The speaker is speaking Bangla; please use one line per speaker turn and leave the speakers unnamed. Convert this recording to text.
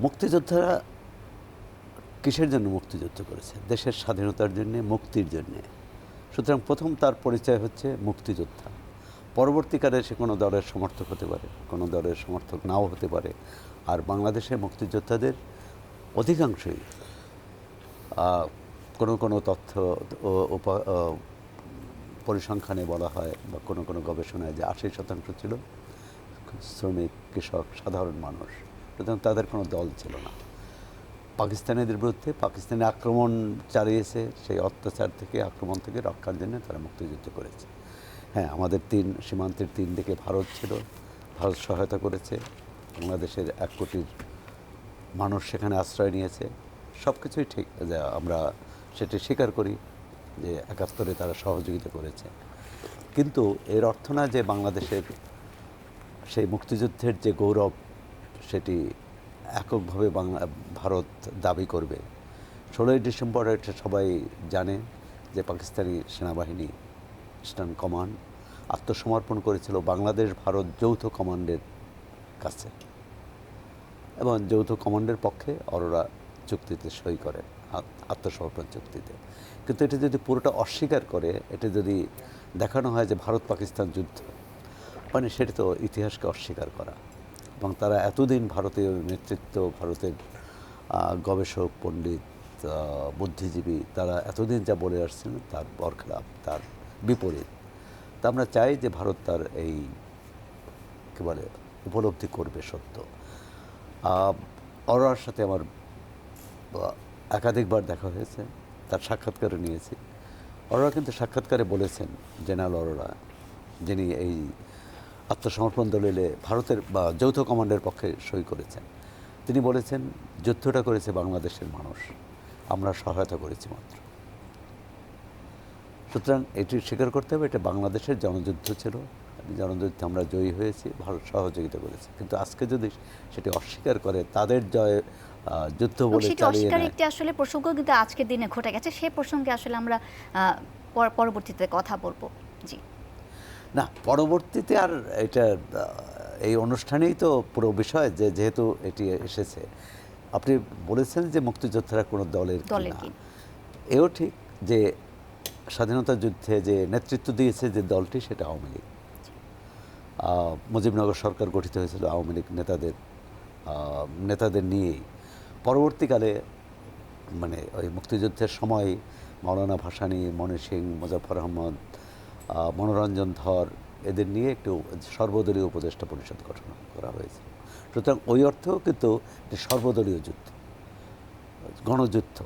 মুক্তিযোদ্ধারা কিসের জন্য মুক্তিযুদ্ধ করেছে? দেশের স্বাধীনতার জন্যে, মুক্তির জন্যে। সুতরাং প্রথম তার পরিচয় হচ্ছে মুক্তিযোদ্ধা। পরবর্তীকালে সে কোনো দলের সমর্থক হতে পারে, কোনো দলের সমর্থক নাও হতে পারে। আর বাংলাদেশের মুক্তিযোদ্ধাদের অধিকাংশই কোনো কোনো তথ্য ও পরিসংখ্যানে বলা হয় বা কোনো কোনো গবেষণায় যে ৮০% ছিল শ্রমিক, কৃষক, সাধারণ মানুষ। সুতরাং তাদের কোনো দল ছিল না। পাকিস্তানিদের বিরুদ্ধে পাকিস্তানি আক্রমণ চালিয়েছে, সেই অত্যাচার থেকে, আক্রমণ থেকে রক্ষার জন্য তারা মুক্তিযুদ্ধ করেছে। হ্যাঁ, আমাদের সীমান্তের 3 দিকে ভারত ছিল, ভারত সহায়তা করেছে, বাংলাদেশের 1 কোটির মানুষ সেখানে আশ্রয় নিয়েছে। সব কিছুই ঠিক, যে আমরা সেটি স্বীকার করি যে ৭১-এ তারা সহযোগিতা করেছে। কিন্তু এর অর্থ না যে বাংলাদেশের সেই মুক্তিযুদ্ধের যে গৌরব সেটি এককভাবে ভারত দাবি করবে। 16ই ডিসেম্বর এটা সবাই জানে যে পাকিস্তানি সেনাবাহিনী ইস্টার্ন কমান্ড আত্মসমর্পণ করেছিল বাংলাদেশ ভারত যৌথ কমান্ডের কাছে, এবং যৌথ কমান্ডের পক্ষে অরোরা চুক্তিতে সই করে, আত্মসমর্পণ চুক্তিতে। কিন্তু এটা যদি পুরোটা অস্বীকার করে, এটা যদি দেখানো হয় যে ভারত পাকিস্তান যুদ্ধ, মানে সেটা তো ইতিহাসকে অস্বীকার করা। এবং তারা এতদিন ভারতীয় নেতৃত্ব, ভারতের গবেষক, পণ্ডিত, বুদ্ধিজীবী, তারা এতদিন যা বলে আসছেন তার বরখেলাপ, তার বিপরীত। তা আমরা চাই যে ভারত তার এই কী বলে উপলব্ধি করবে সত্য। অরোরার সাথে আমার একাধিকবার দেখা হয়েছে, তার সাক্ষাৎকারে নিয়েছি। অরোরা কিন্তু সাক্ষাৎকারে বলেছেন, জেনারেল অরোরা, যিনি এই আত্মসমর্পণ দলিলে ভারতের বা যৌথ কমান্ডের পক্ষে সই করেছেন, তিনি বলেছেন যুদ্ধটা করেছে বাংলাদেশের মানুষ, আমরা সহায়তা করেছি মাত্র। সুতরাং এটি স্বীকার করতে হবে, এটা বাংলাদেশের জনযুদ্ধ ছিল, জনযুদ্ধে আমরা জয়ী হয়েছি, ভারত সহযোগিতা করেছে। কিন্তু আজকে যদি সেটি অস্বীকার করে, তাদের জয় যুদ্ধ বলে চালিয়ে নেয়,
একটি আসলে প্রসঙ্গ কিন্তু আজকের দিনে ঘটে গেছে, সেই প্রসঙ্গে আসলে আমরা পরবর্তীতে কথা বলবো। জি
না, পরবর্তীতে আর এটা এই অনুষ্ঠানেই তো পুরো বিষয়, যে যেহেতু এটি এসেছে। আপনি বলেছেন যে মুক্তিযোদ্ধারা কোনো দলের কি না, এও ঠিক যে স্বাধীনতা যুদ্ধে যে নেতৃত্ব দিয়েছে যে দলটি, সেটা আওয়ামী লীগ। মুজিবনগর সরকার গঠিত হয়েছিল আওয়ামী লীগ নেতাদের নিয়েই। পরবর্তীকালে মানে ওই মুক্তিযুদ্ধের সময় মাওলানা ভাসানী, মনি সিং, মুজাফফর আহমদ, মনোরঞ্জন ধর, এদের নিয়ে একটু সর্বদলীয় উপদেষ্টা পরিষদ গঠন করা হয়েছে। সুতরাং ওই অর্থেও কিন্তু সর্বদলীয় যুদ্ধ, গণযুদ্ধ।